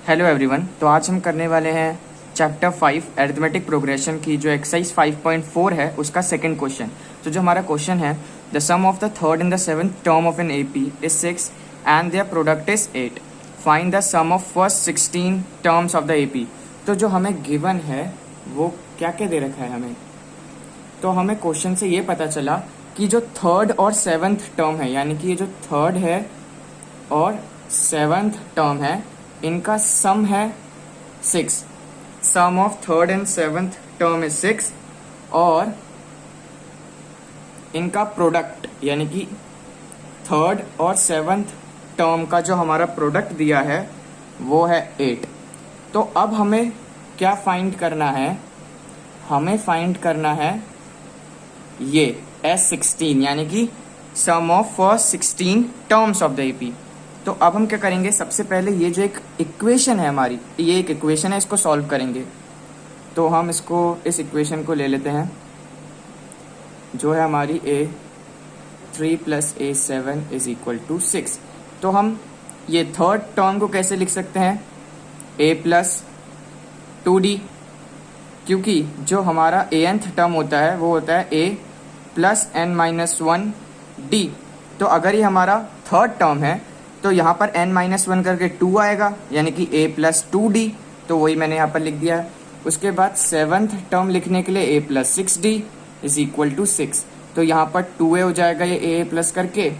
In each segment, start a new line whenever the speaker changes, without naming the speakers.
Hello everyone. तो आज हम करने वाले हैं चैप्टर 5 अरिथमेटिक प्रोग्रेशन की जो एक्सरसाइज 5.4 है उसका सेकंड क्वेश्चन। तो जो हमारा क्वेश्चन है, the sum of the third and the seventh term of an AP is 6 and their product is 8। Find the sum of first 16 terms of the AP. तो जो हमें गिवन है वो क्या क्या दे रखा है हमें, तो हमें क्वेश्चन से ये पता चला कि जो थर्ड और सेवंथ टर्म है, यानी कि ये जो थर्ड है और सेवंथ टर्म है, इनका सम है 6। Sum of third and seventh term is 6 और इनका प्रोडक्ट यानी कि थर्ड और सेवंथ टर्म का जो हमारा प्रोडक्ट दिया है वो है 8। तो अब हमें क्या फाइंड करना है, हमें फाइंड करना है ये S16 यानी कि sum of first 16 terms of the AP. तो अब हम क्या करेंगे, सबसे पहले ये जो एक इक्वेशन है हमारी, ये एक इक्वेशन है, इसको सॉल्व करेंगे। तो हम इस इक्वेशन को ले लेते हैं जो है हमारी A3 + A7 = 6। तो हम ये थर्ड टर्म को कैसे लिख सकते हैं, A + 2D, क्योंकि जो हमारा nth टर्म होता है वो होता है A + n-1D। तो अगर ये हमारा थर्ड टर्म है तो यहाँ पर n-1 करके 2 आएगा, यानी कि A + 2D। तो वही मैंने यहाँ पर लिख दिया है। उसके बाद सेवंथ टर्म लिखने के लिए A + 6D = 6। तो यहाँ पर 2A हो जाएगा ये A प्लस करके,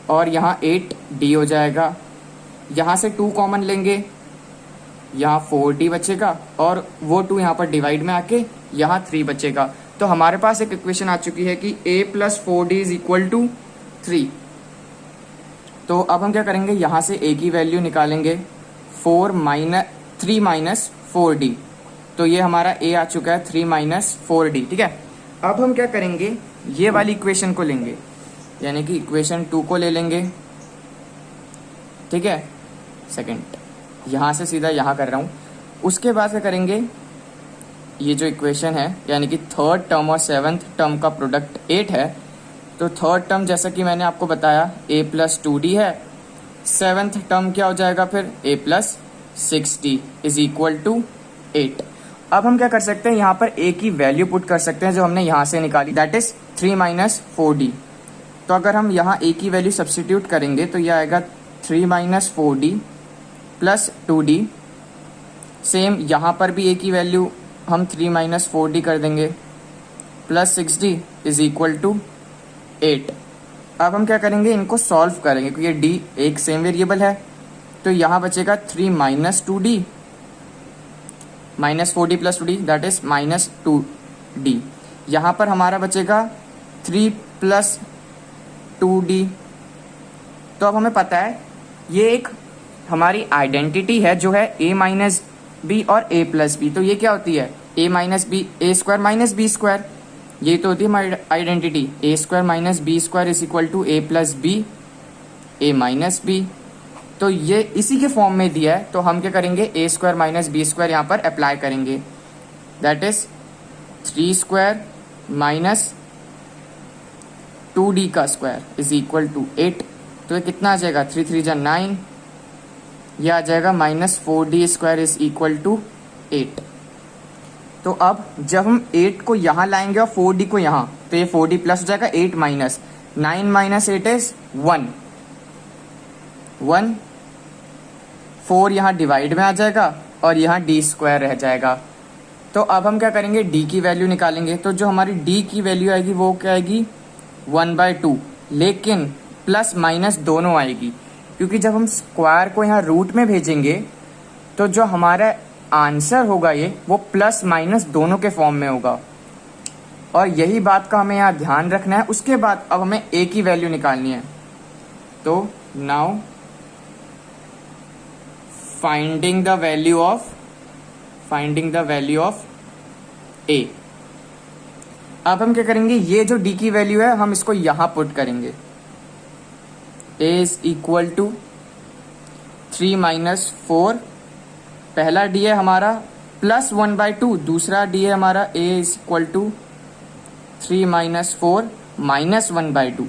और यहाँ 8D हो जाएगा। यहाँ से 2 कॉमन लेंगे, यहाँ 4D बचेगा, और वो 2 यहाँ पर डिवाइड में आके यहाँ 3 बचेगा। तो हमारे पास एक इक्वेशन आ चुकी है कि A + 4D = 3। तो अब हम क्या करेंगे, यहाँ से A की वैल्यू निकालेंगे 3 - 4D। तो ये हमारा A आ चुका है 3 - 4D, ठीक है। अब हम क्या करेंगे, ये वाली इक्वेशन को लेंगे, यानी कि इक्वेशन 2 को ले लेंगे, ठीक है। सेकंड, यहाँ से सीधा यहाँ कर रहा हूँ। उसके बाद क्या करेंगे, ये जो इक्वेशन है यानी कि थर्ड टर्म और सेवंथ टर्म का प्रोडक्ट 8 है। तो थर्ड टर्म जैसा कि मैंने आपको बताया A + 2D है, सेवंथ टर्म क्या हो जाएगा फिर A + 6D = 8। अब हम क्या कर सकते हैं, यहाँ पर A की वैल्यू पुट कर सकते हैं जो हमने यहाँ से निकाली, दैट इज 3 - 4D। तो अगर हम यहाँ A की वैल्यू सब्सटीट्यूट करेंगे तो यह आएगा 3 - 4D + 2D। सेम यहाँ पर भी A की वैल्यू हम 3 - 4D कर देंगे + 6D = 8। अब हम क्या करेंगे, इनको सॉल्व करेंगे क्योंकि ये D एक सेम वेरिएबल है। तो यहाँ बचेगा 3 - 2D -4D + 2D, that is -2D। यहाँ पर हमारा बचेगा 3 + 2D। तो अब हमें पता है ये एक हमारी आइडेंटिटी है जो है A - B और A + B। तो ये क्या होती है, A - B, A² - B²। ये तो होती है हमारी identity, A² - B² = A + B, A - B। तो ये इसी के फॉर्म में दिया है। तो हम क्या करेंगे, A² - B² यहाँ पर अप्लाई करेंगे, दैट इज 3² - 2D² = 8। तो ये कितना आ जाएगा, 3 3 = 9, ये आ जाएगा -4D² = 8। तो अब जब हम 8 को यहाँ लाएंगे और 4D को यहाँ, तो ये 4D प्लस हो जाएगा 8 - 9 - 8 इज 1, 4 यहाँ डिवाइड में आ जाएगा और यहाँ D² रह जाएगा। तो अब हम क्या करेंगे, D की वैल्यू निकालेंगे। तो जो हमारी D की वैल्यू आएगी वो क्या आएगी, 1/2, लेकिन प्लस माइनस दोनों आएगी, क्योंकि जब हम स्क्वायर को यहाँ रूट में भेजेंगे तो जो हमारा आंसर होगा ये वो प्लस माइनस दोनों के फॉर्म में होगा, और यही बात का हमें यहाँ ध्यान रखना है। उसके बाद अब हमें A की वैल्यू निकालनी है। तो now finding the value of A। अब हम क्या करेंगे, ये जो D की वैल्यू है हम इसको यहां पुट करेंगे। A = 3 - 4, पहला D है हमारा +1/2, दूसरा D है हमारा A = 3 - 4 -1/2।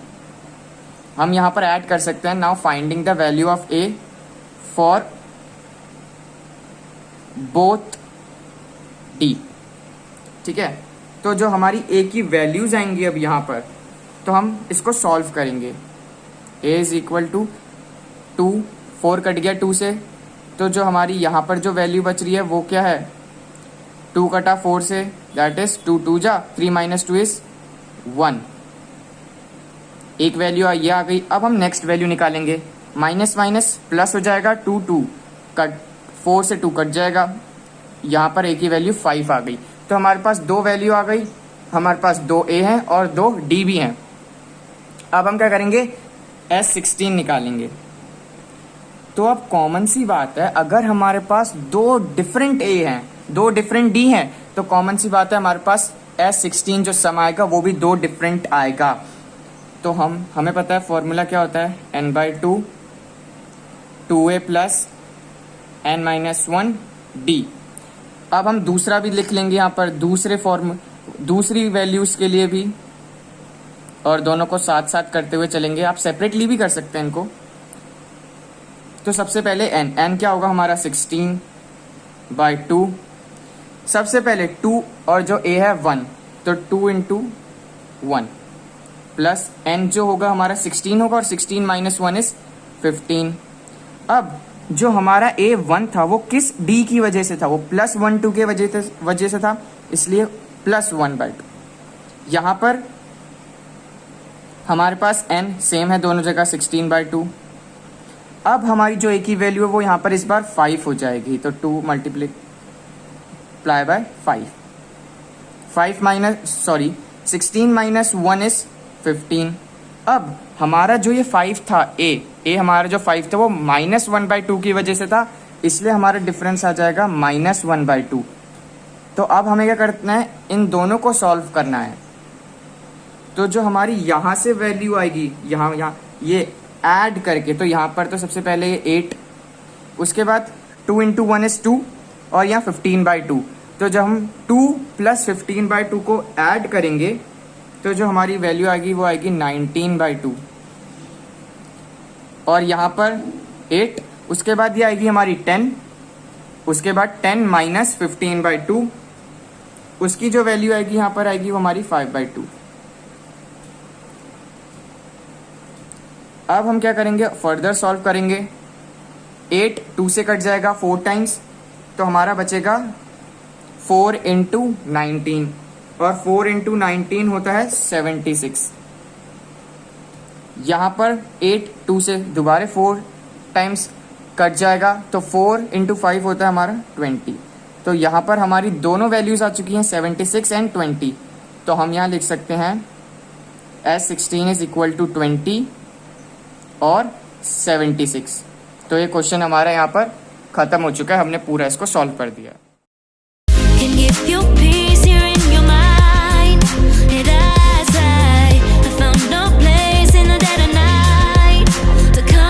हम यहाँ पर ऐड कर सकते हैं। Now finding the value of A for both D. ठीक है, तो जो हमारी ए की वैल्यूज आएंगी अब यहाँ पर, तो हम इसको सॉल्व करेंगे। ए इज इक्वल टू 2, 4 कट गया 2 से, तो जो हमारी यहाँ पर जो वैल्यू बच रही है वो क्या है, 2 कटा 4 से, दैट इज 2 2 जा 3 माइनस 2 इज 1। एक वैल्यू ये आ गई। अब हम नेक्स्ट वैल्यू निकालेंगे। माइनस माइनस प्लस हो जाएगा, 2 2 कट 4 से 2 कट जाएगा, यहाँ पर ए की वैल्यू 5 आ गई। तो हमारे पास दो वैल्यू आ गई, हमारे पास 2 ए हैं और 2 डी भी हैं। अब हम क्या करेंगे, S16 निकालेंगे। तो अब कॉमन सी बात है, अगर हमारे पास 2 डिफरेंट ए हैं, 2 डिफरेंट डी हैं, तो कॉमन सी बात है हमारे पास S16 जो सम आएगा वो भी 2 डिफरेंट आएगा। तो हमें पता है फॉर्मूला क्या होता है, n/2 2a plus n-1 d। अब हम दूसरा भी लिख लेंगे यहाँ पर, दूसरी वैल्यूज के लिए भी, और दोनों को साथ साथ करते हुए चलेंगे। आप सेपरेटली भी कर सकते हैं इनको। तो सबसे पहले n क्या होगा हमारा 16/2। सबसे पहले 2 और जो a है 1, तो 2 इंटू 1 प्लस n जो होगा हमारा 16 होगा, और 16 माइनस 1 इज 15। अब जो हमारा a1 था वो किस d की वजह से था, वो +1 2 के वजह से था, इसलिए +1/2। यहाँ पर हमारे पास n सेम है दोनों जगह 16/2। अब हमारी जो a की वैल्यू है वो यहाँ पर इस बार 5 हो जाएगी, तो 2 मल्टीप्लाई बाय 16 माइनस 1 इज 15। अब हमारा जो ये 5 था a हमारा जो 5 था वो -1/2 की वजह से था, इसलिए हमारा डिफरेंस आ जाएगा -1/2। तो अब हमें क्या करना है, इन दोनों को सॉल्व करना है। तो जो हमारी यहाँ से वैल्यू आएगी, यहाँ ये ऐड करके, तो यहाँ पर तो सबसे पहले ये 8, उसके बाद 2 इंटू 1 इज 2, और यहाँ 15/2। तो जब हम 2 प्लस 15/2 को ऐड करेंगे, तो जो हमारी वैल्यू आएगी वो आएगी 19/2, और यहाँ पर 8, उसके बाद ये आएगी हमारी 10, उसके बाद 10 माइनस 15/2, उसकी जो वैल्यू आएगी यहाँ पर आएगी वो हमारी 5/2। अब हम क्या करेंगे, फर्दर सॉल्व करेंगे। 8 2 से कट जाएगा 4 टाइम्स, तो हमारा बचेगा 4 इंटू 19, और 4 इंटू 19 होता है 76। यहाँ पर 8 2 से दोबारा 4 टाइम्स कट जाएगा, तो 4 इंटू 5 होता है हमारा 20। तो यहाँ पर हमारी दोनों वैल्यूज आ चुकी हैं 76 एंड 20। तो हम यहाँ लिख सकते हैं S16 इज इक्वल टू 20 और 76। तो ये क्वेश्चन हमारा यहाँ पर खत्म हो चुका है, हमने पूरा इसको सॉल्व कर दिया।